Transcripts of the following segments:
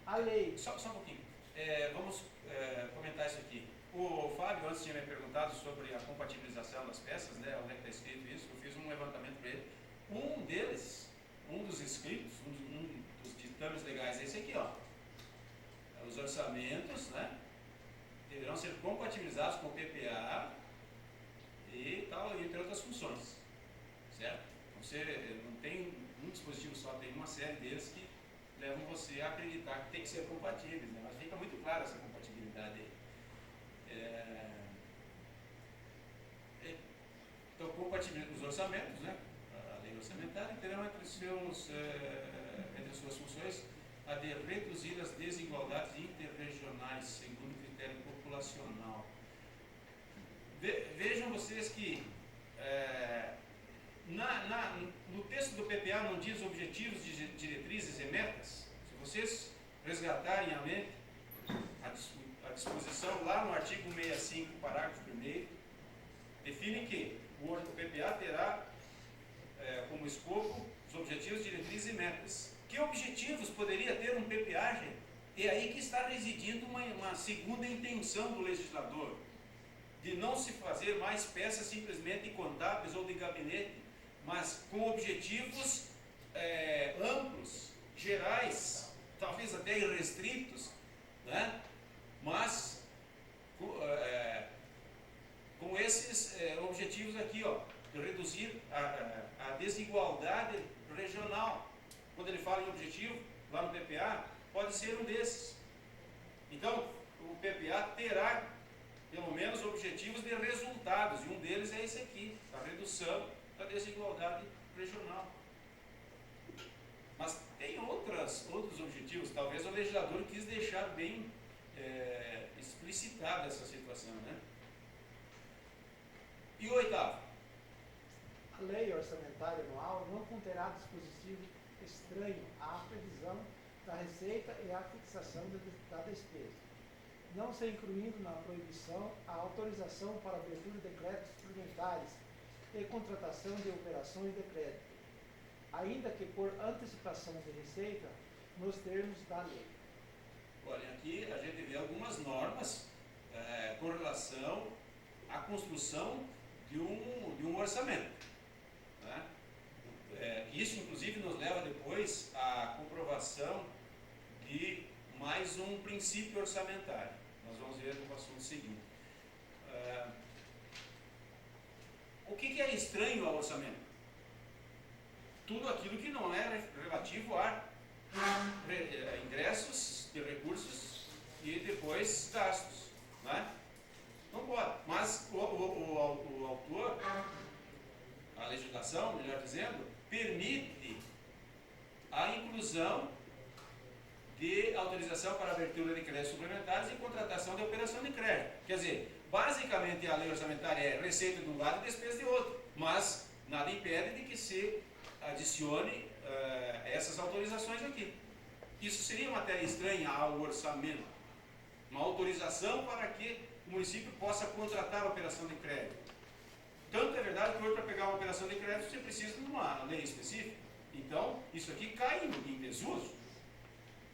A lei. Só um pouquinho. Vamos comentar isso aqui. O Fábio antes tinha me perguntado sobre a compatibilização das peças, né? Onde é que está escrito isso? Eu fiz um levantamento para ele. Um deles, um dos escritos, um dos ditames legais é esse aqui, ó. Os orçamentos, né? Deverão ser compatibilizados com o PPA e tal, entre outras funções, certo? Você não tem um dispositivo só, tem uma série deles que levam você a acreditar que tem que ser compatíveis, né? Mas fica muito clara essa compatibilidade aí. Então, compatibilizar os orçamentos, né? A lei orçamentária terão entre suas funções a de reduzir as desigualdades interregionais segundo critério populacional. Vejam vocês que no texto do PPA não diz objetivos, diretrizes e metas. Se vocês resgatarem a mente, a disposição lá no artigo 65, parágrafo 1º, define que o PPA terá como escopo os objetivos, diretrizes e metas. Que objetivos poderia ter um PPA, gente? É aí que está residindo uma segunda intenção do legislador, de não se fazer mais peças simplesmente contábeis ou de gabinete, mas com objetivos amplos, gerais, talvez até irrestritos, né? Mas com esses objetivos aqui, ó, de reduzir a desigualdade regional. Quando ele fala em objetivo, lá no PPA, pode ser um desses. Então, o PPA terá, pelo menos, objetivos de resultados, e um deles é esse aqui, a redução da desigualdade regional. Mas tem outros objetivos, talvez o legislador quis deixar bem explicitada essa situação, né? E o oitavo? A lei orçamentária anual não conterá dispositivo estranho à previsão da receita e à fixação da despesa, não se incluindo na proibição a autorização para abertura de créditos suplementares e contratação de operações de crédito, ainda que por antecipação de receita nos termos da lei. Olha, aqui a gente vê algumas normas com relação à construção de um orçamento, né? Isso, inclusive, nos leva depois à comprovação de mais um princípio orçamentário. Nós vamos ver no assunto seguinte. O que é estranho ao orçamento? Tudo aquilo que não é relativo a ingressos de recursos e depois gastos, né? Não pode. Mas o autor, a legislação, melhor dizendo, permite a inclusão de autorização para abertura de créditos suplementares e contratação de operação de crédito. Quer dizer, basicamente a lei orçamentária é receita de um lado e despesa de outro, mas nada impede de que se adicione essas autorizações aqui. Isso seria matéria estranha ao orçamento. Uma autorização para que o município possa contratar a operação de crédito. Tanto é verdade que hoje, para pegar uma operação de crédito, você precisa de uma lei específica. Então, isso aqui cai em desuso.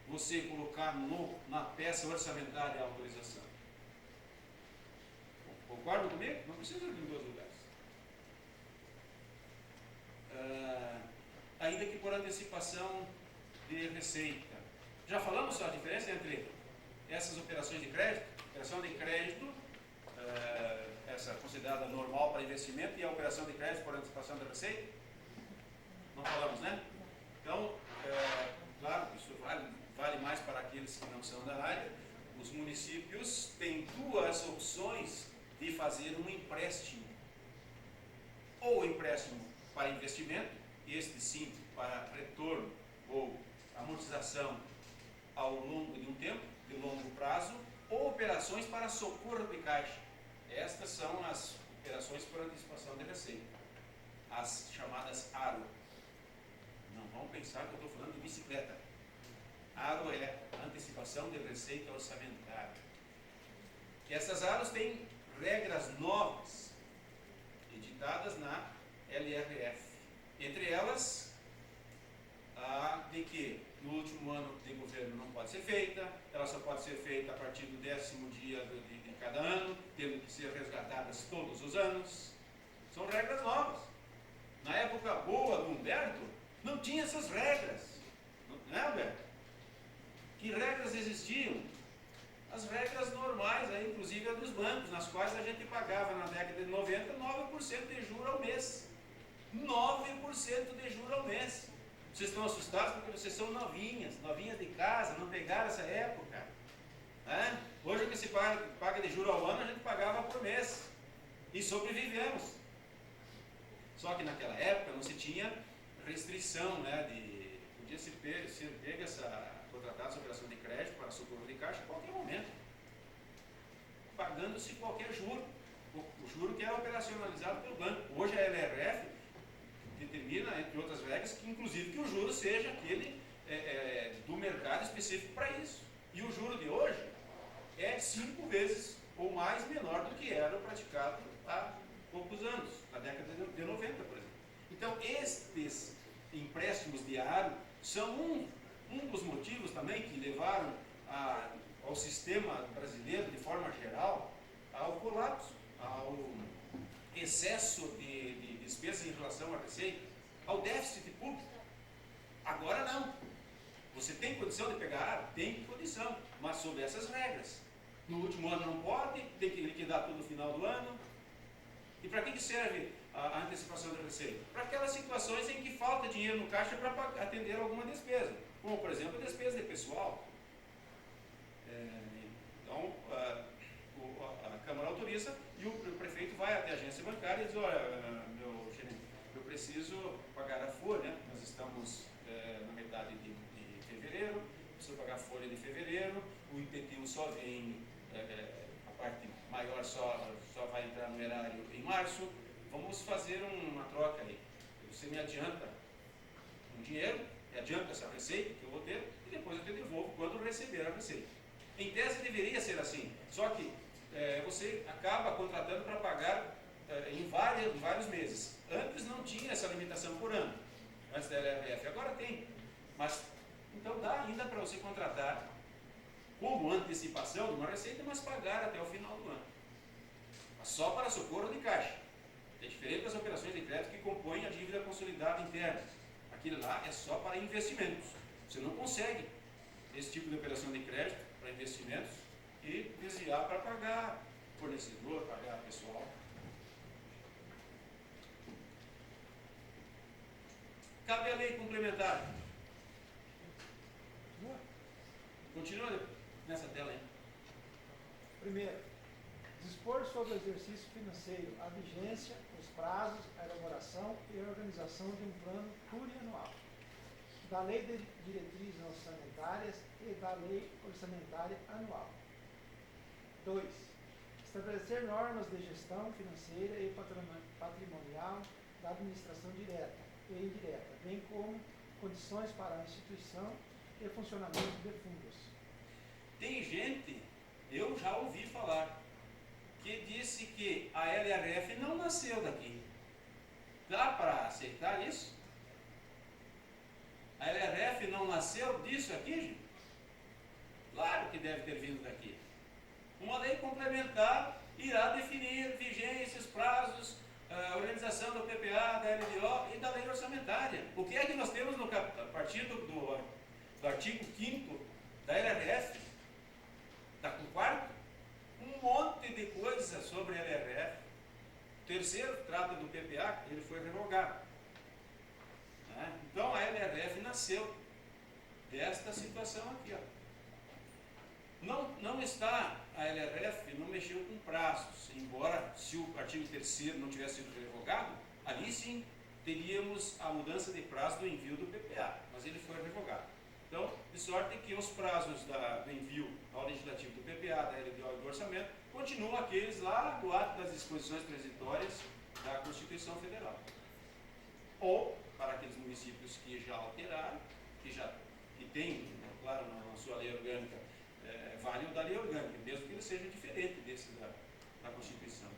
Você colocar na peça orçamentária a autorização. Concordam comigo? Não precisa de em dois lugares. Ainda que por antecipação de receita. Já falamos a diferença entre essas operações de crédito? Operação de crédito, essa considerada normal para investimento, e a operação de crédito por antecipação da receita? Não falamos, né? Então, claro, isso vale mais para aqueles que não são da área. Os municípios têm duas opções de fazer um empréstimo. Ou empréstimo para investimento, este sim para retorno ou amortização ao longo de um tempo, de longo prazo, ou operações para socorro de caixa. Estas são as operações por antecipação de receita, as chamadas ARO. Não vão pensar que eu estou falando de bicicleta. ARO é antecipação de receita orçamentária. E essas AROs têm regras novas, editadas na LRF. Entre elas, a de que no último ano de governo não pode ser feita, ela só pode ser feita a partir do 10º dia de cada ano, tendo que ser resgatadas todos os anos. São regras novas. Na época boa do Humberto, não tinha essas regras. Não é, Humberto? Que regras existiam? As regras normais, aí, inclusive a dos bancos, nas quais a gente pagava na década de 90 9% de juros ao mês. 9% de juros ao mês. Vocês estão assustados porque vocês são novinhas de casa, não pegaram essa época. Hoje o que se paga de juros ao ano, a gente pagava por mês. E sobrevivemos. Só que naquela época não se tinha restrição, podia ser pega contratada essa operação de crédito para socorro de caixa a qualquer momento, pagando-se qualquer juro, o juro que era operacionalizado pelo banco. Hoje a LRF determina, entre outras regras, que inclusive que o juro seja aquele do mercado específico para isso. E o juro de hoje é 5 vezes ou mais menor do que era o praticado há poucos anos, na década de 90, por exemplo. Então, estes empréstimos diários são um dos motivos também que levaram ao sistema brasileiro, de forma geral, ao colapso, ao excesso de despesas em relação à receita, ao déficit público. Agora não. Você tem condição de pegar? Tem condição, mas sob essas regras. No último ano não pode, tem que liquidar tudo no final do ano. E para que serve a antecipação da receita? Para aquelas situações em que falta dinheiro no caixa para atender alguma despesa, como por exemplo a despesa de pessoal. Então a Câmara autoriza e o prefeito vai até a agência bancária e diz: olha, meu gerente, eu preciso pagar a folha, nós estamos na metade de fevereiro, preciso pagar a folha de fevereiro, o IPTU só vem, a parte maior só vai entrar no erário em março, vamos fazer uma troca aí. Você me adianta um dinheiro, me adianta essa receita que eu vou ter, e depois eu te devolvo quando receber a receita. Em tese deveria ser assim, só que você acaba contratando para pagar em vários meses. Antes não tinha essa limitação por ano, antes da LRF, agora tem. Mas, então dá ainda para você contratar como antecipação de uma receita, mas pagar até o final do ano. Mas só para socorro de caixa. É diferente das operações de crédito que compõem a dívida consolidada interna. Aquilo lá é só para investimentos. Você não consegue esse tipo de operação de crédito para investimentos e desviar para pagar fornecedor, pagar pessoal. Cabe a lei complementar. Continua nessa tela aí. Primeiro, dispor sobre o exercício financeiro a vigência, os prazos, a elaboração e a organização de um plano plurianual, da Lei de Diretrizes Orçamentárias e da Lei Orçamentária Anual. 2. Estabelecer normas de gestão financeira e patrimonial da administração direta e indireta, bem como condições para a instituição e funcionamento de fundos. Tem gente, eu já ouvi falar, que disse que a LRF não nasceu daqui. Dá para aceitar isso? A LRF não nasceu disso aqui, gente? Claro que deve ter vindo daqui. Uma lei complementar irá definir vigências, prazos, a organização do PPA, da LDO e da lei orçamentária. O que é que nós temos a partir do artigo 5º da LRF? Do 4º? Um monte de coisa sobre a LRF. O terceiro trata do PPA, ele foi revogado. Então a LRF nasceu desta situação aqui. Não está, a LRF não mexeu com prazos, embora se o artigo 3º não tivesse sido revogado, ali sim teríamos a mudança de prazo do envio do PPA, mas ele foi revogado. Então, de sorte que os prazos do envio ao legislativo do PPA, da LDO e do orçamento continuam aqueles lá do ato das disposições transitórias da Constituição Federal. Ou, para aqueles municípios que já alteraram, que tem, claro, na sua lei orgânica, vale o da lei orgânica, mesmo que ele seja diferente desse da Constituição.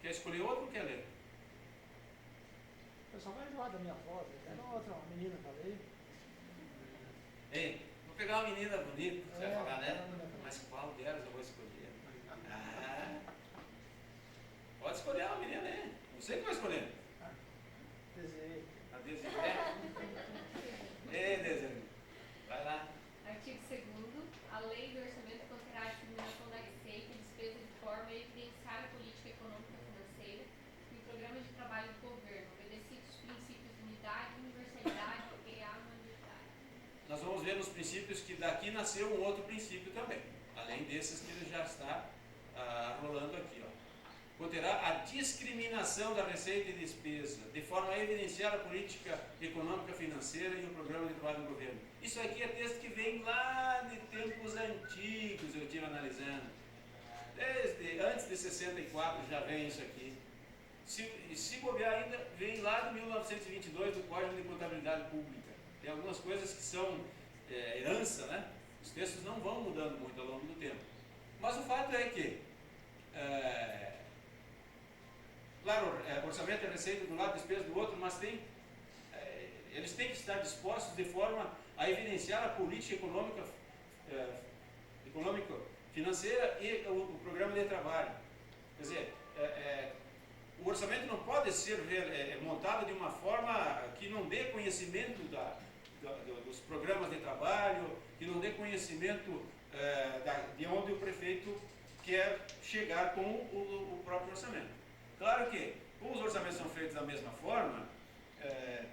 Quer escolher outro ou quer ler? Eu só vai zoar da minha voz. Era outra, uma menina que falei. Ei, vou pegar uma menina bonita, você vai falar, né? Menina. Mas qual delas eu vou escolher? Pode escolher uma menina aí. Você que vai escolher. Desejei. A Desirê. Ei, Desirê. Vai lá. Artigo 2º. A lei do orçamento conterá a discriminação da receita e despesa de forma a evidenciar a política econômica e financeira e o programa de trabalho do governo, obedecidos os princípios de unidade, universalidade e anualidade. Nós vamos ver nos princípios que daqui nasceu um outro princípio também, além desses que ele já está rolando aqui. Conterá a discriminação da receita e despesa, de forma a evidenciar a política econômica financeira e o programa de trabalho do governo. Isso aqui é texto que vem lá de tempos antigos, eu estive analisando. Desde antes de 64 já vem isso aqui. Se bobear ainda, vem lá de 1922 do Código de Contabilidade Pública. Tem algumas coisas que são herança, né? Os textos não vão mudando muito ao longo do tempo. Mas o fato é que claro, orçamento e receita do lado, despesa do outro, mas eles têm que estar dispostos de forma a evidenciar a política econômica financeira e o programa de trabalho. Quer dizer, o orçamento não pode ser montado de uma forma que não dê conhecimento dos programas de trabalho, que não dê conhecimento de onde o prefeito quer chegar com o próprio orçamento. Claro que, como os orçamentos são feitos da mesma forma, é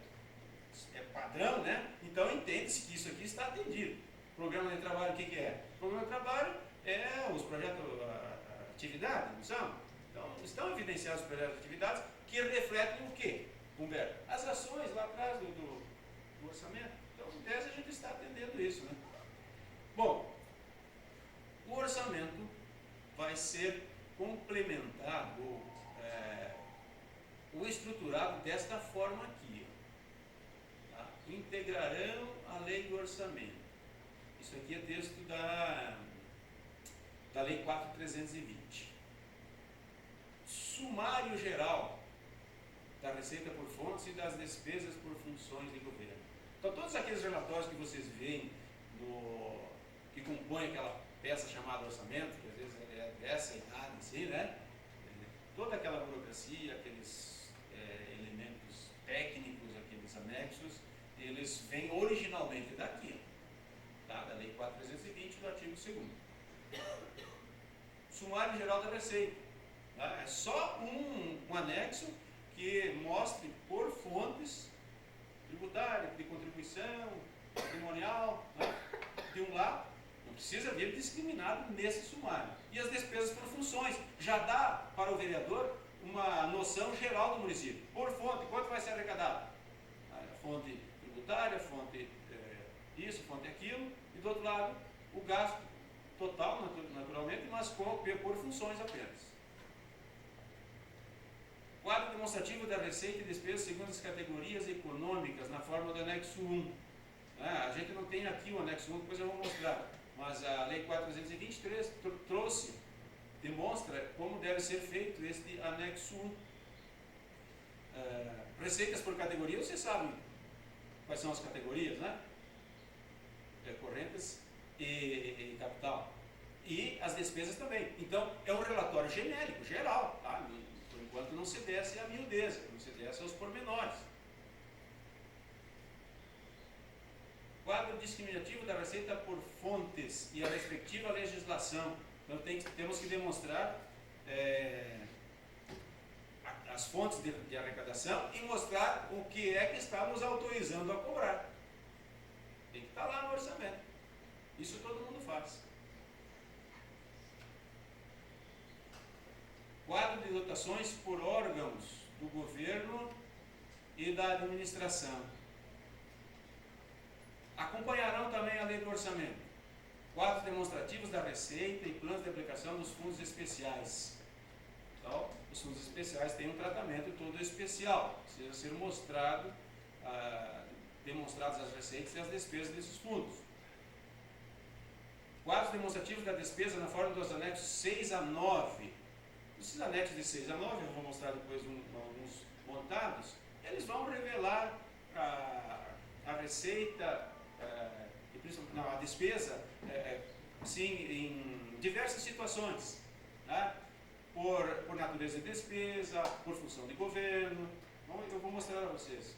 padrão, né? Então entende-se que isso aqui está atendido. Programa de trabalho, o que é? Programa de trabalho é os projetos, atividades, não são? Então, estão evidenciados os projetos de atividades que refletem o quê, Humberto? As ações lá atrás do orçamento. Então, em tese, a gente está atendendo isso, né? Bom, o orçamento vai ser complementado ou estruturado desta forma aqui. Tá? Integrarão a lei do orçamento. Isso aqui é texto da Lei 4.320. Sumário geral da receita por fontes e das despesas por funções de governo. Então, todos aqueles relatórios que vocês veem que compõem aquela peça chamada orçamento, que às vezes é dessa idade, assim, né? Toda aquela burocracia, aqueles elementos técnicos, aqueles anexos, eles vêm originalmente daqui, tá? Da Lei 4.320, do artigo 2º. Sumário geral da receita. Tá? É só um anexo que mostre por fontes tributária, de contribuição, patrimonial, né? De um lado, não precisa vir discriminado nesse sumário. E as despesas por funções. Já dá para o vereador uma noção geral do município. Por fonte, quanto vai ser arrecadado? Fonte tributária, fonte isso, fonte aquilo. E do outro lado, o gasto total, naturalmente, mas por funções apenas. Quadro demonstrativo da receita e despesa segundo as categorias econômicas, na forma do anexo 1. A gente não tem aqui o anexo 1, depois eu vou mostrar. Mas a Lei 4.323 demonstra como deve ser feito este anexo 1. Receitas por categoria, vocês sabem quais são as categorias, né? Correntes e capital. E as despesas também. Então, é um relatório genérico, geral, tá? Por enquanto não se desce a miudeza, não se desce aos pormenores. Quadro discriminativo da receita por fontes e a respectiva legislação. Então, temos que demonstrar as fontes de arrecadação e mostrar o que é que estamos autorizando a cobrar. Tem que estar lá no orçamento. Isso todo mundo faz. Quadro de dotações por órgãos do governo e da administração. Acompanharão também a lei do orçamento. Quadros demonstrativos da receita e planos de aplicação dos fundos especiais. Então, os fundos especiais têm um tratamento todo especial. Precisa ser mostrado, demonstradas as receitas e as despesas desses fundos. Quadros demonstrativos da despesa na forma dos anexos 6 a 9. Esses anexos de 6 a 9, eu vou mostrar depois alguns montados, eles vão revelar a receita e principalmente a despesa sim, em diversas situações, né? Por natureza de despesa, por função de governo. Bom, eu vou mostrar a vocês.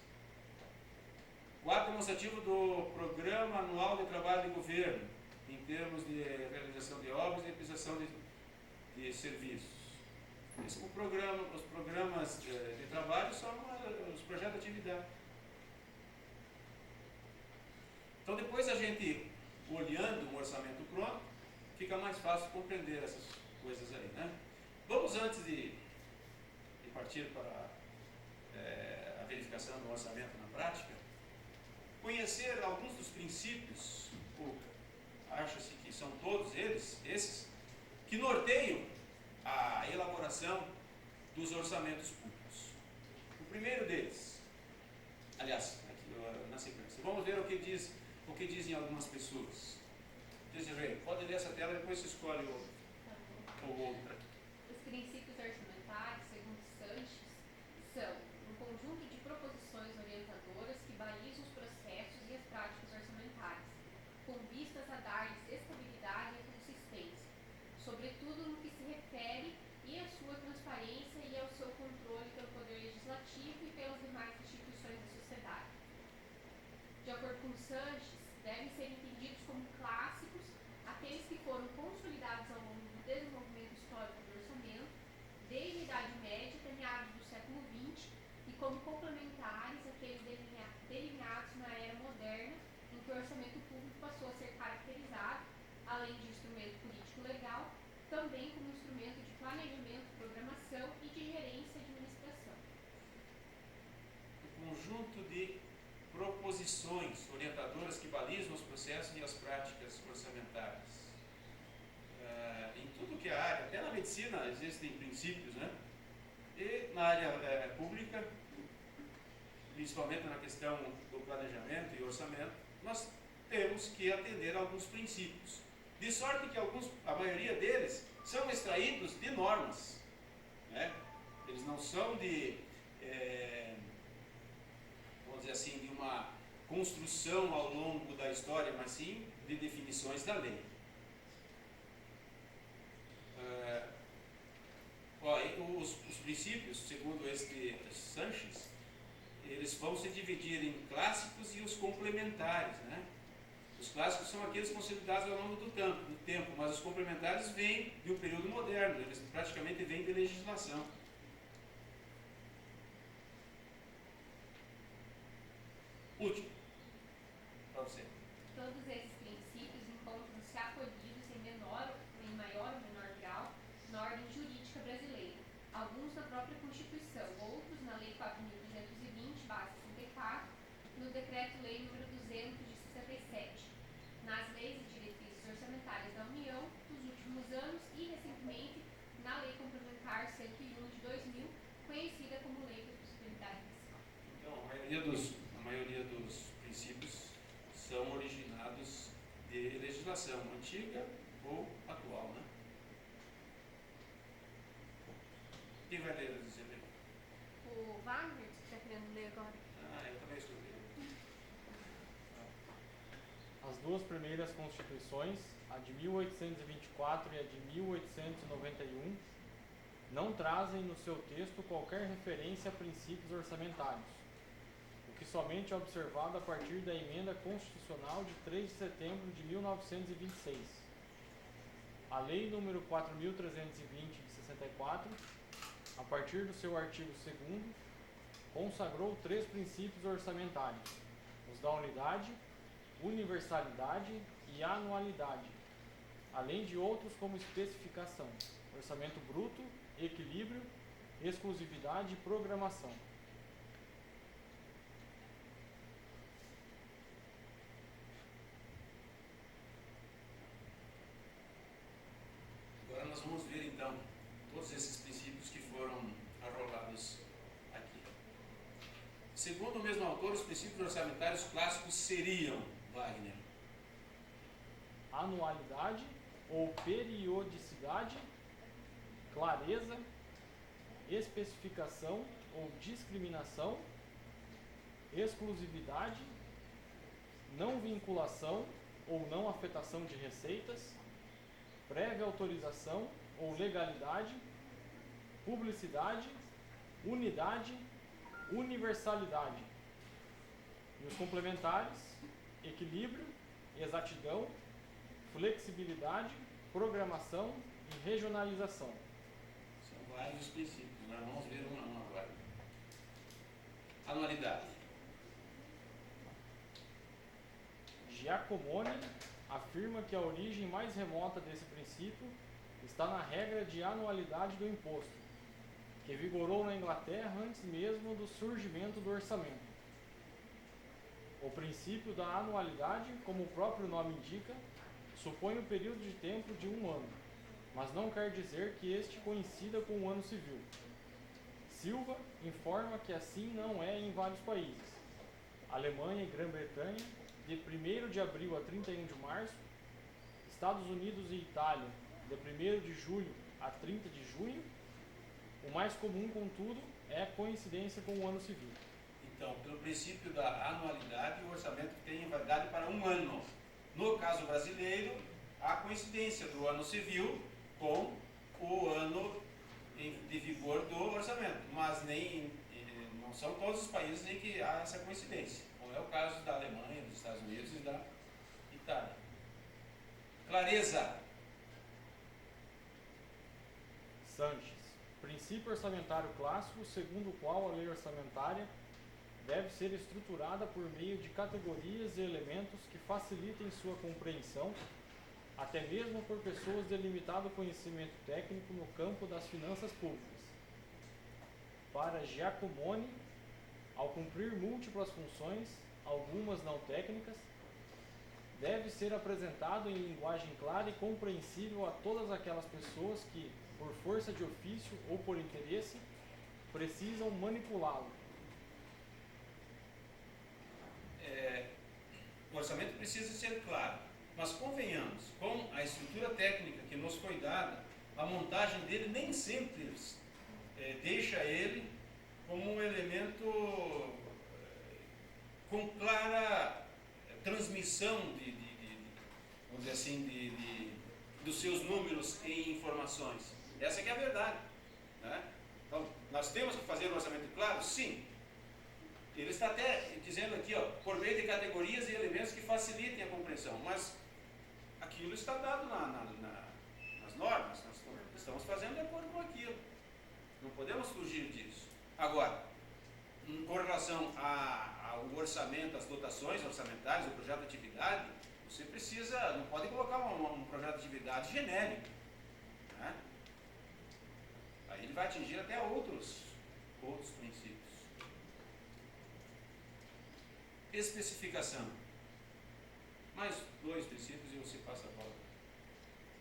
O ato demonstrativo do Programa Anual de Trabalho de Governo, em termos de realização de obras e prestação de serviços. Os programas de trabalho são os projetos de atividade. Então, depois a gente, olhando um orçamento pronto, fica mais fácil compreender essas coisas aí, né? Vamos, antes de partir para a verificação do orçamento na prática, conhecer alguns dos princípios, acha-se que são todos esses, que norteiam a elaboração dos orçamentos públicos. O primeiro deles, aliás, aqui na sequência, vamos ver o que dizem algumas pessoas. Desirê, pode ler essa tela e depois você escolhe outra. Os princípios orçamentários, segundo Sanches, são um conjunto de proposições orientadoras que balizam os processos e as práticas orçamentárias, com vistas a dar-lhes estabilidade e consistência, sobretudo no que se refere e à sua transparência e ao seu controle pelo Poder Legislativo e pelas demais instituições da sociedade. De acordo com Sanches, devem ser entendidos como clássicos aqueles que foram consolidados ao longo do desenvolvimento histórico do orçamento, desde a Idade Média até meados do século XX, e como complementares àqueles delineados na era moderna, em que o orçamento público passou a ser caracterizado, além de instrumento político-legal, também como instrumento de planejamento, programação e de gerência e administração. O conjunto de proposições orientadoras que balizam os processos e as práticas orçamentárias. Em tudo que é área, até na medicina existem princípios, né? E na área pública, principalmente na questão do planejamento e orçamento, nós temos que atender a alguns princípios. De sorte que a maioria deles são extraídos de normas, né? Eles não são vamos dizer assim, de uma construção ao longo da história, mas sim de definições da lei. Os princípios, segundo este Sanches, eles vão se dividir em clássicos e os complementares, né? Os clássicos são aqueles consolidados ao longo do tempo, mas os complementares vêm de um período moderno, eles praticamente vêm de legislação. Último, para você. Todos esses princípios encontram-se acolhidos em maior ou menor grau na ordem jurídica brasileira, alguns na própria Constituição, outros na Lei 4.220/64, no Decreto-Lei nº 200 de 67, nas leis e diretrizes orçamentárias da União dos últimos anos e, recentemente, na Lei Complementar 101 de 2000, conhecida como Lei de Responsabilidade Fiscal. Então, a maioria dos princípios são originados de legislação antiga ou atual, né? Quem vai ler esse livro? O Wagner, que você está querendo ler agora? Eu também escrevi. As duas primeiras constituições, a de 1824 e a de 1891, não trazem no seu texto qualquer referência a princípios orçamentários, o que somente é observado a partir da emenda constitucional de 3 de setembro de 1926. A Lei nº 4.320 de 64, a partir do seu artigo 2º, consagrou 3 princípios orçamentários, os da unidade, universalidade e anualidade, além de outros como especificação, orçamento bruto, equilíbrio, exclusividade e programação. Agora nós vamos ver então todos esses princípios que foram arrolados aqui. Segundo o mesmo autor, os princípios orçamentários clássicos seriam, Wagner, anualidade ou periodicidade, clareza, especificação ou discriminação, exclusividade, não vinculação ou não afetação de receitas, prévia autorização ou legalidade, publicidade, unidade, universalidade. E os complementares, equilíbrio, exatidão, flexibilidade, programação e regionalização. São vários os princípios, nós vamos ver um a um agora. Anualidade. Giacomoni afirma que a origem mais remota desse princípio está na regra de anualidade do imposto, que vigorou na Inglaterra antes mesmo do surgimento do orçamento. O princípio da anualidade, como o próprio nome indica, supõe um período de tempo de 1 ano, mas não quer dizer que este coincida com o ano civil. Silva informa que assim não é em vários países. Alemanha e Grã-Bretanha, de 1º de abril a 31 de março, Estados Unidos e Itália, de 1º de julho a 30 de junho. O mais comum, contudo, é a coincidência com o ano civil. Então, pelo princípio da anualidade, o orçamento tem validade para 1 ano. No caso brasileiro, há coincidência do ano civil com o ano de vigor do orçamento, mas não são todos os países em que há essa coincidência, como é o caso da Alemanha, dos Estados Unidos e da Itália. Clareza. Sanches. Princípio orçamentário clássico, segundo o qual a lei orçamentária deve ser estruturada por meio de categorias e elementos que facilitem sua compreensão, até mesmo por pessoas de limitado conhecimento técnico no campo das finanças públicas. Para Giacomoni, ao cumprir múltiplas funções, algumas não técnicas, deve ser apresentado em linguagem clara e compreensível a todas aquelas pessoas que, por força de ofício ou por interesse, precisam manipulá-lo. O orçamento precisa ser claro, mas convenhamos, com a estrutura técnica que nos foi dada, a montagem dele nem sempre deixa ele como um elemento com clara transmissão vamos dizer assim, dos seus números em informações. Essa que é a verdade, né? Então, nós temos que fazer um orçamento claro? Sim. Ele está até dizendo aqui, por meio de categorias e elementos que facilitem a compreensão, mas aquilo está dado nas normas, nós estamos fazendo de acordo com aquilo. Não podemos fugir disso. Agora, com relação ao orçamento, às dotações orçamentárias, o projeto de atividade, você não pode colocar um projeto de atividade genérico, né? Aí ele vai atingir até outros princípios. Especificação. Mais 2 princípios e você passa a bola.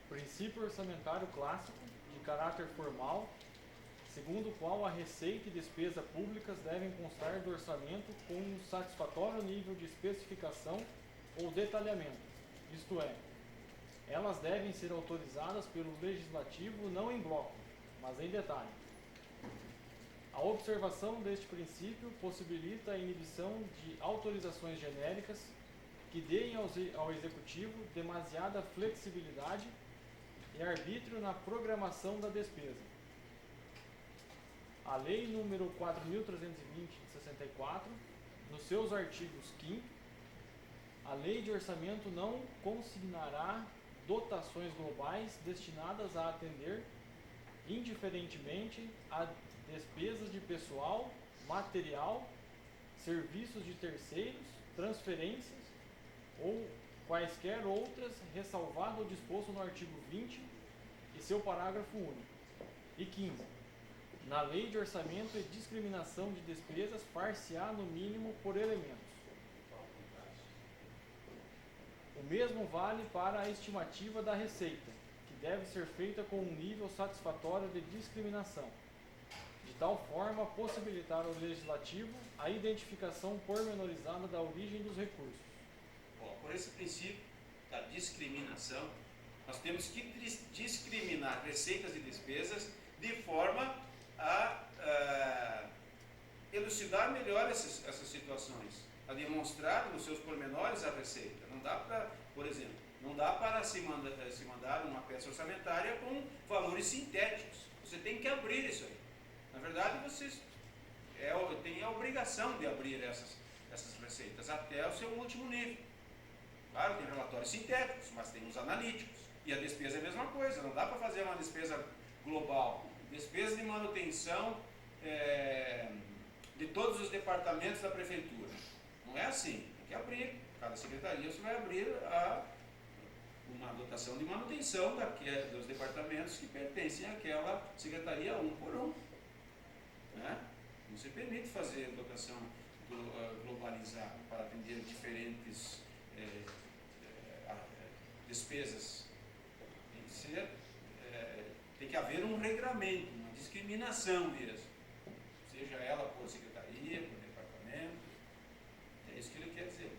Princípio orçamentário clássico, de caráter formal, segundo o qual a receita e despesa públicas devem constar do orçamento com um satisfatório nível de especificação ou detalhamento, isto é, elas devem ser autorizadas pelo legislativo não em bloco, mas em detalhe. A observação deste princípio possibilita a inibição de autorizações genéricas que deem ao executivo demasiada flexibilidade e arbítrio na programação da despesa. A Lei nº 4.320 de 64, nos seus artigos 5º, a Lei de Orçamento não consignará dotações globais destinadas a atender indiferentemente a despesas de pessoal, material, serviços de terceiros, transferências ou quaisquer outras, ressalvado o disposto no artigo 20 e seu parágrafo único. E 15. Na Lei de Orçamento e discriminação de despesas, far-se-á no mínimo por elementos. O mesmo vale para a estimativa da receita, que deve ser feita com um nível satisfatório de discriminação, de tal forma a possibilitar ao legislativo a identificação pormenorizada da origem dos recursos. Por esse princípio da discriminação, nós temos que discriminar receitas e despesas de forma a elucidar melhor essas situações, a demonstrar nos seus pormenores a receita. Não dá para, por exemplo, não dá para se mandar uma peça orçamentária com valores sintéticos. Você tem que abrir isso aí. Na verdade, vocês têm a obrigação de abrir essas receitas até o seu último nível. Claro, tem relatórios sintéticos, mas tem os analíticos. E a despesa é a mesma coisa, não dá para fazer uma despesa global. Despesa de manutenção de todos os departamentos da prefeitura. Não é assim, tem que abrir. Cada secretaria você vai abrir uma dotação de manutenção dos departamentos que pertencem àquela secretaria um por um. Né? Não se permite fazer dotação globalizada para atender diferentes despesas. Tem que haver um regramento, uma discriminação mesmo, seja ela por secretaria, por departamento. É isso que ele quer dizer.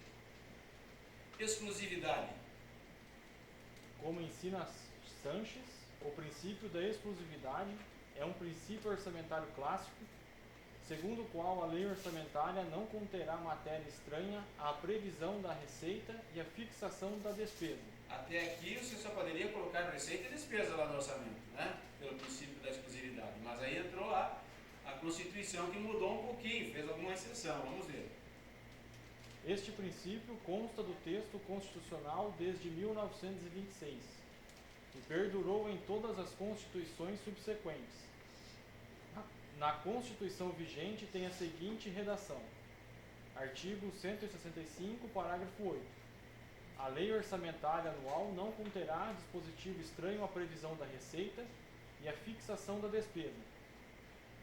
Exclusividade. Como ensina Sanches, o princípio da exclusividade é um princípio orçamentário clássico, segundo o qual a lei orçamentária não conterá matéria estranha à previsão da receita e à fixação da despesa. Até aqui você só poderia colocar receita e despesa lá no orçamento, né? Pelo princípio da exclusividade. Mas aí entrou lá a Constituição que mudou um pouquinho, fez alguma exceção. Vamos ver. Este princípio consta do texto constitucional desde 1926 e perdurou em todas as constituições subsequentes. Na Constituição vigente tem a seguinte redação: artigo 165, parágrafo 8. A lei orçamentária anual não conterá dispositivo estranho à previsão da receita e à fixação da despesa,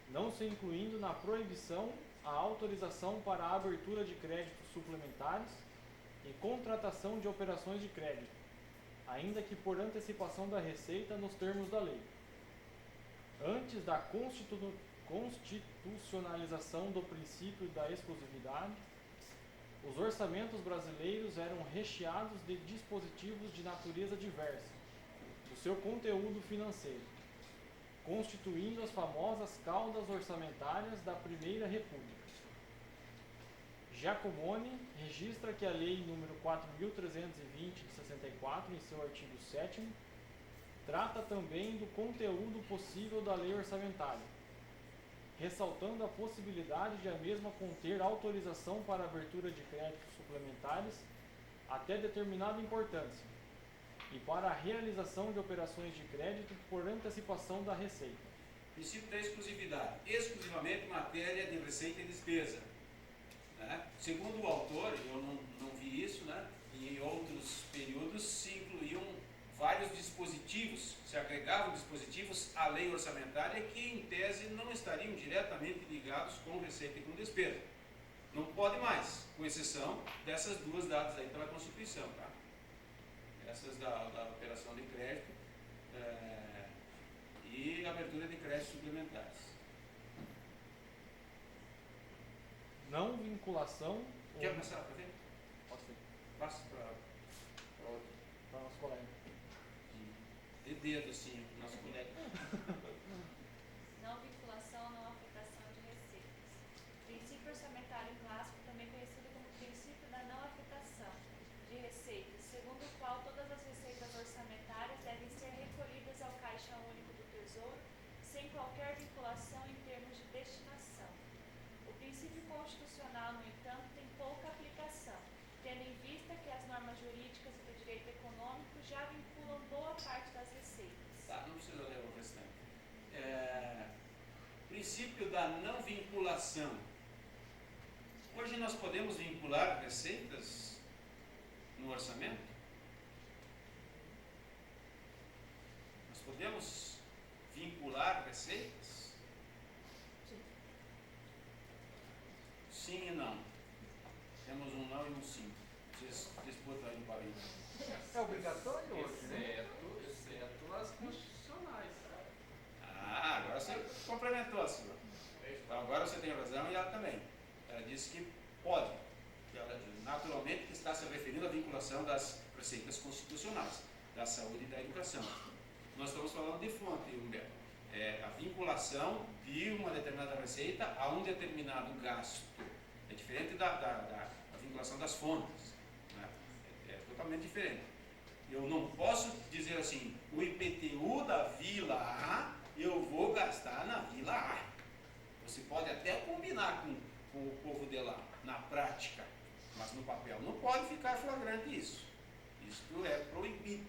não se incluindo na proibição a autorização para a abertura de créditos suplementares e contratação de operações de crédito, ainda que por antecipação da receita nos termos da lei. Antes da constitucionalização do princípio da exclusividade, os orçamentos brasileiros eram recheados de dispositivos de natureza diversa do seu conteúdo financeiro, constituindo as famosas caudas orçamentárias da Primeira República. Giacomoni registra que a Lei nº 4.320 de 64, em seu artigo 7º, trata também do conteúdo possível da lei orçamentária, ressaltando a possibilidade de a mesma conter autorização para abertura de créditos suplementares até determinada importância e para a realização de operações de crédito por antecipação da receita. Princípio da exclusividade, exclusivamente matéria de receita e despesa. Né? Segundo o autor, eu não vi isso, né? Em outros períodos se incluíam vários dispositivos, se agregavam dispositivos à lei orçamentária que, em tese, não estariam diretamente ligados com receita e com despesa. Não pode mais, com exceção dessas duas dadas aí pela Constituição, tá? Essas da operação de crédito e abertura de créditos suplementares. Não vinculação... Quer passar para ver? Pode ser. Passa para outro. Para o nosso colega. De dedo, assim, nosso colega. Não vinculação, não afetação de receitas. Princípio orçamentário clássico, também conhecido como princípio da não afetação de receitas, segundo o qual todas as receitas orçamentárias devem ser recolhidas ao Caixa Único do Tesouro, sem qualquer vinculação em termos de destinação. O princípio constitucional, no entanto, tem pouca aplicação, tendo em vista que as normas jurídicas e do direito econômico já vinculam boa parte das receitas. Tá, não precisa ler o restante. Princípio da não vinculação. Hoje nós podemos vincular receitas no orçamento? Nós podemos vincular receitas? Sim e não. Temos um não e um sim. Vocês disputam aí no pavilhão. É obrigatório hoje, né? Exceto as constitucionais. Agora você complementou a sua. Então agora você tem razão e ela também. Ela disse que pode. Ela naturalmente que está se referindo à vinculação das receitas constitucionais, da saúde e da educação. Nós estamos falando de fonte, Humberto. É a vinculação de uma determinada receita a um determinado gasto. É diferente da vinculação das fontes, né? É totalmente diferente. Eu não posso dizer assim, o IPTU da Vila A, eu vou gastar na Vila A. Você pode até combinar com o povo de lá, na prática, mas no papel não pode ficar flagrante isso. Isto é proibido.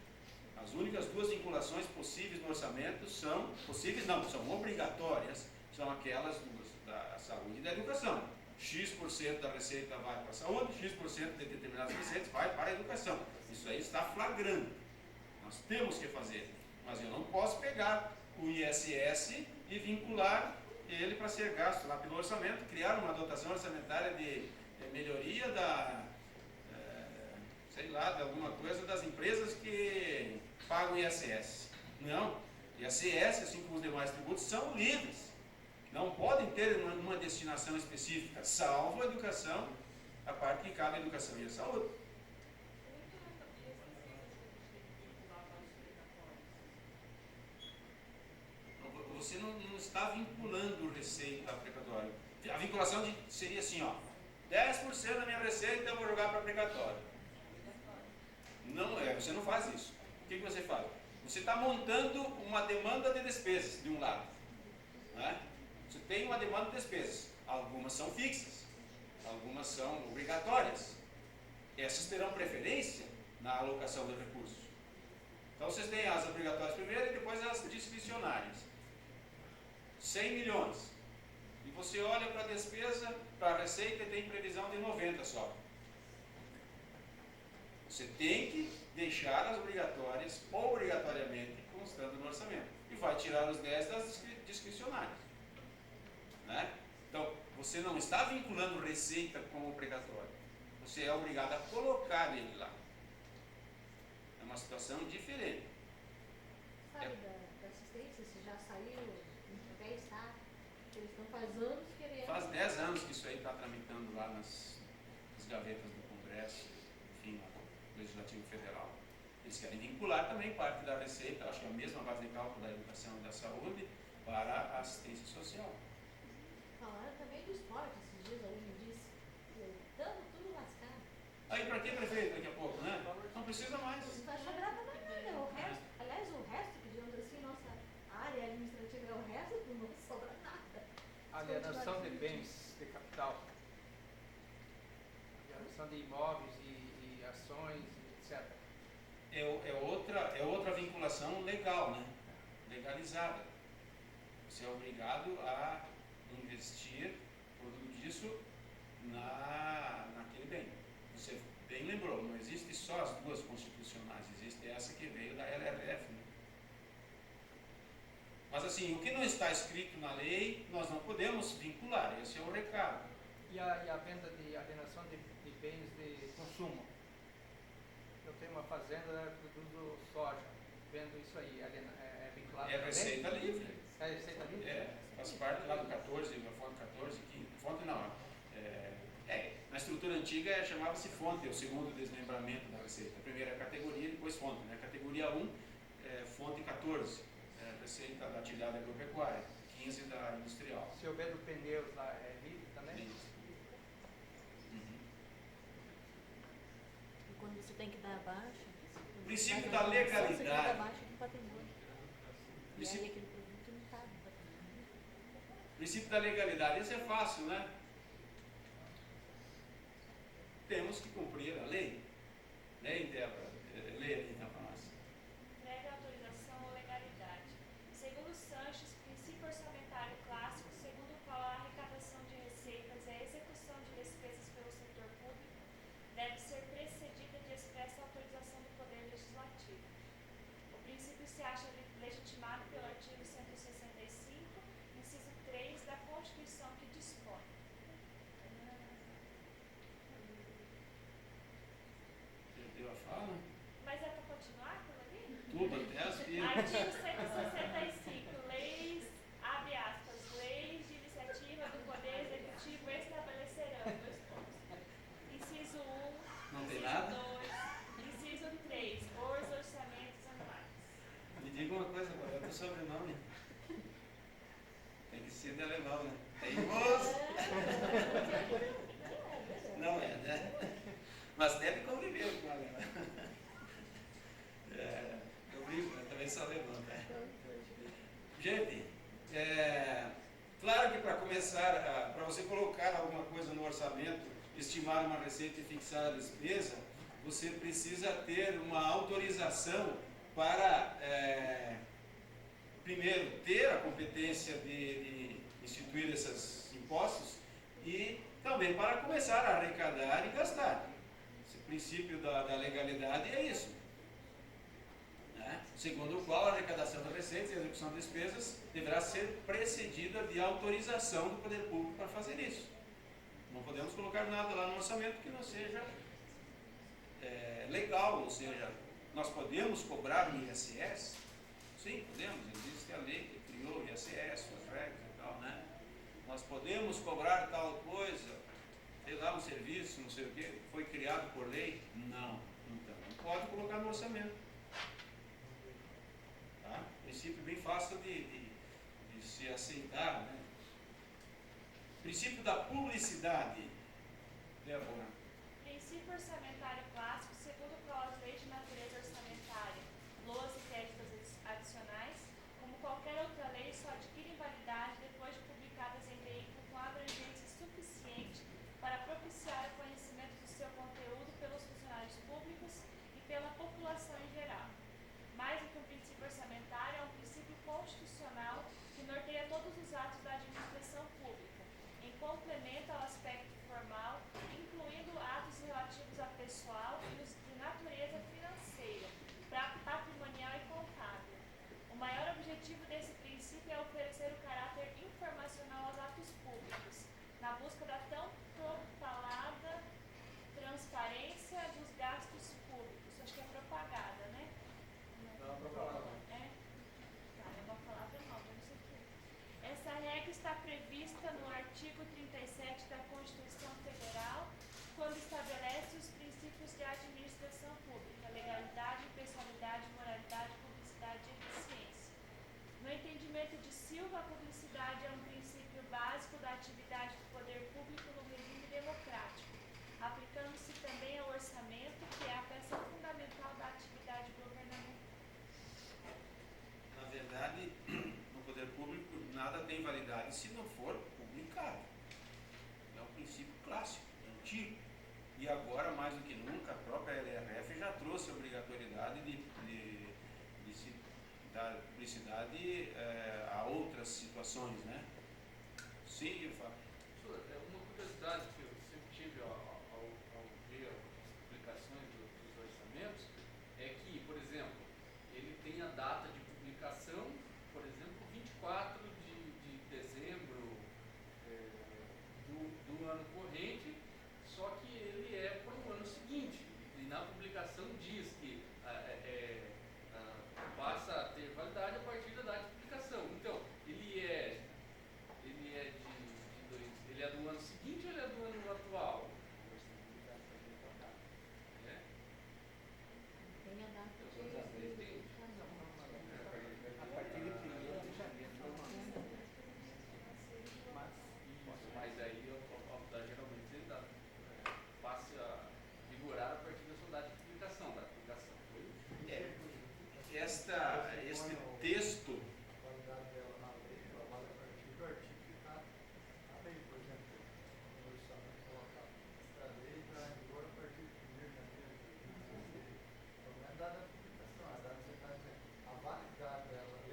As únicas duas vinculações possíveis no orçamento são, possíveis não, são obrigatórias, são aquelas duas, da saúde e da educação. X% da receita vai para a saúde, X% de determinadas receitas vai para a educação. Isso aí está flagrante. Nós temos que fazer. Mas eu não posso pegar o ISS e vincular ele para ser gasto lá pelo orçamento, criar uma dotação orçamentária de melhoria sei lá, de alguma coisa das empresas que pagam ISS. Não. ISS, assim como os demais tributos, são livres. Não podem ter uma destinação específica, salvo a educação, a parte que cabe à educação e à saúde. Você não está vinculando receita a precatório. A vinculação seria assim, ó, 10% da minha receita eu vou jogar para precatório. Não é, você não faz isso. O que você faz? Você está montando uma demanda de despesas de um lado, né? Você tem uma demanda de despesas. Algumas são fixas, algumas são obrigatórias. Essas terão preferência na alocação de recursos. Então vocês têm as obrigatórias primeiro e depois as discricionárias. 100 milhões. E você olha para a despesa, para a receita e tem previsão de 90 só. Você tem que deixar as obrigatórias, obrigatoriamente, constando no orçamento. E vai tirar os 10 das discricionárias. Né? Então, você não está vinculando receita com obrigatório. Você é obrigado a colocar ele lá. É uma situação diferente. Sabe da assistência, se já saiu, até está, eles estão faz anos querendo. Faz 10 anos que isso aí está tramitando lá nas gavetas do Congresso, enfim, lá no Legislativo Federal. Eles querem vincular também parte da receita, acho que é a mesma base de cálculo da educação e da saúde, para a assistência social. Falaram também do esporte, esses dias alguém me disse, estamos tudo lascado. Aí para que prefeito daqui a pouco, né? Não precisa mais. Não vai sobrar para nada, o resto, aliás, o resto, que digamos assim, nossa área administrativa é o resto, não sobra nada. Alienação de bens de capital, alienação de imóveis e ações, etc. É outra vinculação legal, né? Legalizada. Você é obrigado a investir produto disso naquele bem. Você bem lembrou, não existe só as duas constitucionais, existe essa que veio da LRF. Né? Mas assim, o que não está escrito na lei, nós não podemos vincular, esse é o recado. E a venda de alienação de bens de consumo. Eu tenho uma fazenda, produzo soja, vendo isso aí, é vinculado É também? receita livre. É receita livre? Faz parte lá do 14, da fonte 14, fonte não, na estrutura antiga chamava-se fonte, o segundo desmembramento da receita. A primeira é categoria, depois fonte. Né? Categoria 1, fonte 14, receita da atividade agropecuária, 15 da industrial. Se eu vendo pneus lá, é livre também? Isso. E quando você tem que dar baixa, O princípio você da tem que dar legalidade. baixa do patrimônio. E Princípio- aí aquele produto não está no patrimônio. Princípio da legalidade, isso é fácil, né? Temos que cumprir a lei. Lei, Débora, lê aí então para nós. Breve autorização ou legalidade. Segundo Sanches, princípio orçamentário clássico, segundo o qual a arrecadação de receitas e a execução de despesas pelo setor público deve ser precedida de expressa autorização do Poder Legislativo. O princípio se acha legitimado pelo artigo 165, inciso 3 da Constituição, que dispõe. Perdeu a fala? Mas é para continuar por ali? Tudo, até as vírgulas. Artigo 165, leis, abre aspas, leis de iniciativa do Poder Executivo estabelecerão, dois pontos. Inciso 1, Não tem inciso nada? 2, inciso 3, os orçamentos anuais. Me diga uma coisa, qual é o teu sobrenome? Conhecido de alemão, né? Teimoso. Não é, né? Mas deve conviver com alemão. Eu brinco, eu também sou alemão, né? Gente, claro que para começar, para você colocar alguma coisa no orçamento, estimar uma receita e fixar a despesa, você precisa ter uma autorização para, primeiro, ter a competência de instituir esses impostos e também para começar a arrecadar e gastar. Esse princípio da legalidade é isso. Né? Segundo o qual a arrecadação das receitas e a execução de despesas deverá ser precedida de autorização do poder público para fazer isso. Não podemos colocar nada lá no orçamento que não seja legal, ou seja, nós podemos cobrar o ISS? Sim, podemos, existe a lei que criou o ISS, as regras e tal, né? Nós podemos cobrar tal coisa, sei lá, um serviço, não sei o quê, foi criado por lei? Não, então não pode colocar no orçamento. Tá? Princípio bem fácil de se aceitar, né? Princípio da publicidade. Débora. Princípio orçamentário clássico, segundo o qual as leis de natureza orçamentária, loas e créditos adicionais, como qualquer outra lei, só adquirem validade depois de publicadas em veículo com abrangência suficiente para propiciar o conhecimento do seu conteúdo pelos funcionários públicos e pela população em geral. Mais do que um princípio orçamentário, é um princípio constitucional que norteia todos os atos da administração pública, em complemento ao aspecto formal, incluindo atos relativos a pessoal e os de natureza financeira, patrimonial e contábil. O maior objetivo desse princípio é oferecer o caráter informacional aos atos públicos, na busca da tão propalada transparência dos gastos públicos. Acho que é propagada, né? Não, propaganda. É? Tá, é uma palavra nova, não sei o que. Essa regra está prevista no artigo 37 da Constituição Federal, quando estabelece os princípios de administração pública, legalidade, impessoalidade, moralidade, publicidade e eficiência. No entendimento de Silva, a publicidade é um princípio básico da atividade do poder público no regime democrático, aplicando-se também ao orçamento, que é a peça fundamental da atividade governamental. Na verdade, no poder público nada tem validade se não for publicado. É um princípio clássico, antigo. E agora, mais do que nunca, a própria LRF já trouxe a obrigatoriedade de se dar publicidade a outras situações, né? Sim, Fábio. Professor, uma curiosidade que eu sempre tive ao ver as publicações dos orçamentos é que, por exemplo, ele tem a data de publicação, por exemplo, 24 de dezembro do ano corrente, só que ele é para o ano seguinte. E na publicação diz que passa a ter validade a partir da data de publicação. Então, ele é do ano seguinte ou ele é do ano atual? Tem a data As outras leis têm. A partir de 1º de janeiro, normalmente. Mas aí geralmente ele passa a vigorar a partir da sua data de publicação. Da publicação foi. Este texto, A qualidade dela na lei, ela vale a partir do artigo que está na lei, por exemplo, no orçamento colocado. Esta lei está em vigor a partir de 1º de janeiro de 2016. Então não é dada a publicação, é dada, você está dizendo, a validade dela, a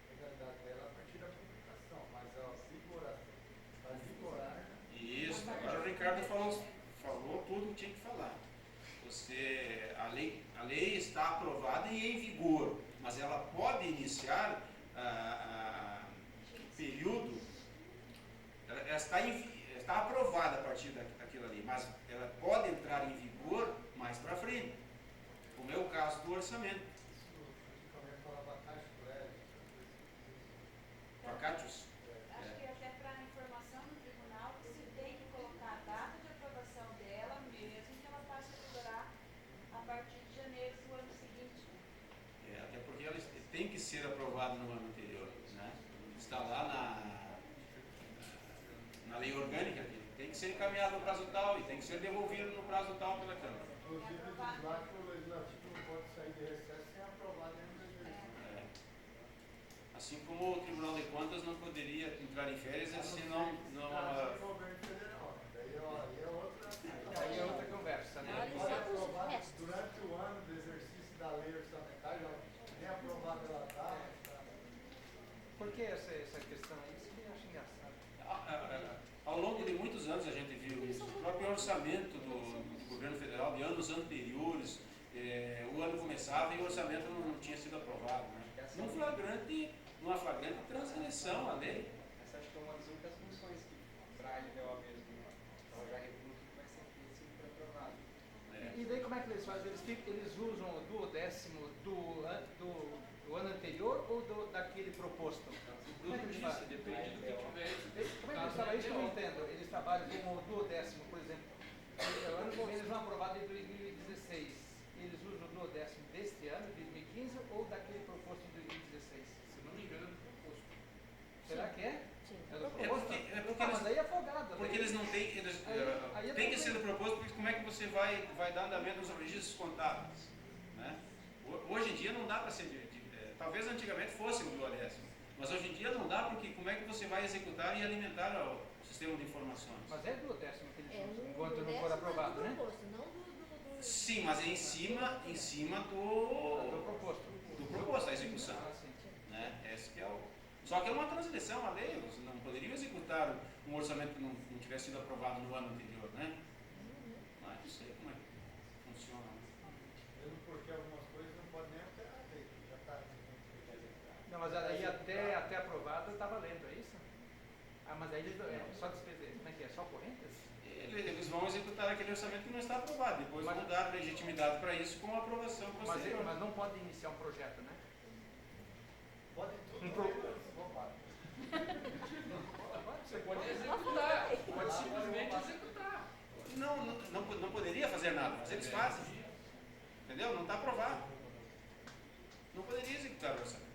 legalidade dela a partir da publicação, mas a vigoração, para vigorar, né? isso, agora o Ricardo falou tudo que tinha que falar. A lei está aprovada e em vigor, mas ela pode iniciar período, ela está aprovada a partir daquilo ali, mas ela pode entrar em vigor mais para frente, como é o caso do orçamento. Isso também falava caixa do Hélio. Vacatus? Acho que até para informação no tribunal que se tem que colocar a data de aprovação dela mesmo que ela passe a vigorar a partir de janeiro do ano seguinte. Até porque ela tem que ser aprovada no ano anterior, né? Está lá A lei orgânica tem que ser encaminhada no prazo tal e tem que ser devolvido no prazo tal pela Câmara. Inclusive, diz lá que o legislativo não pode sair de recesso sem aprovar dentro do exercício. Assim como o Tribunal de Contas não poderia entrar em férias se não o governo federal. Daí é outra. Aí é outra conversa, né? Olha, Pode só os aprovar restos. durante o ano do exercício da lei orçamentária, nem aprovada ela está. Por que essa questão? Isso que eu acho engraçado. Ao longo de muitos anos a gente viu isso. O próprio orçamento do governo federal de anos anteriores, o ano começava e o orçamento não tinha sido aprovado. Né? Numa flagrante transgressão à lei. Essa acho que é uma das únicas funções que Braille deu a mesma. Então já recurso que vai ser feito se for aprovado. E daí como é que eles fazem? Eles usam o duodécimo do ano anterior ou daquele proposto? Como é que eles fazem? Depende do que tiver. Como é que eles trabalham? Isso que eu não entendo. Eles trabalham com o duodécimo, por exemplo. Eles vão aprovar em 2016. Eles usam o duodécimo deste ano, 2015, ou daquele proposto em 2016? Se não me engano, é do proposto. Será que é? Sim. É do proposto? porque Mas aí é folgado. Porque eles não têm. Aí é Tem que tranquilo. ser do proposto, porque como é que você vai dar andamento nos registros contábeis? Né? Hoje em dia não dá para ser talvez antigamente fosse o duodécimo, mas hoje em dia não dá, porque como é que você vai executar e alimentar o sistema de informações? Mas é duodécimo que eles É usam, um enquanto não décimo for aprovado, do né? proposto, não do Sim, mas é em cima Do do proposto. da execução. Ah, sim. Né? Esse que é o... Só que é uma transgressão à lei, você não poderia executar um orçamento que não tivesse sido aprovado no ano anterior, né? Mas não sei como é que funciona. Mesmo porque algumas coisas não podem nem alterar a lei, já está. Não, mas aí até aprovado está valendo, é isso? Ah, mas aí só despesa, como é que é? Só correntes? Eles vão executar aquele orçamento que não está aprovado, depois Mas- vão dar legitimidade para isso com a aprovação posterior. Mas não pode iniciar um projeto, né? Podem Um tudo. pro- Você pode executar, pode simplesmente executar. Não poderia fazer nada, mas eles fazem. Entendeu? Não está aprovado. Não poderia executar o orçamento.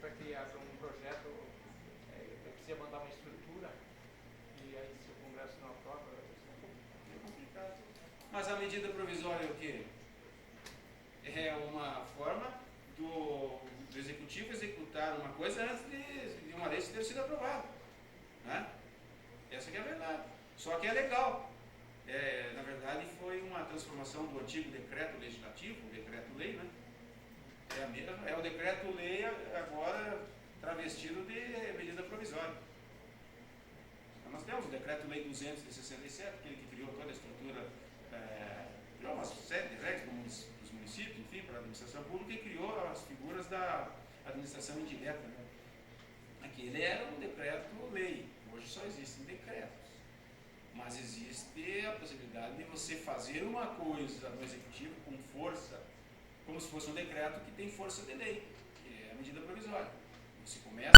Para criar um projeto, precisa mandar uma estrutura e aí se o Congresso não aprova, É complicado. Mas a medida provisória é o quê? É uma forma do Executivo executar uma coisa antes de uma lei ter sido aprovada. Né? Essa que é a verdade. Só que é legal. Na verdade, foi uma transformação do antigo decreto legislativo, o decreto-lei, né? É o decreto-lei agora travestido de medida provisória. Então, nós temos o decreto-lei 200 de 67, aquele que criou toda a estrutura, criou uma série de regras dos municípios, enfim, para a administração pública, e criou as figuras da administração indireta. Né? Aquele era um decreto-lei, hoje só existem decretos. Mas existe a possibilidade de você fazer uma coisa no executivo com força, como se fosse um decreto que tem força de lei, que é a medida provisória. Você começa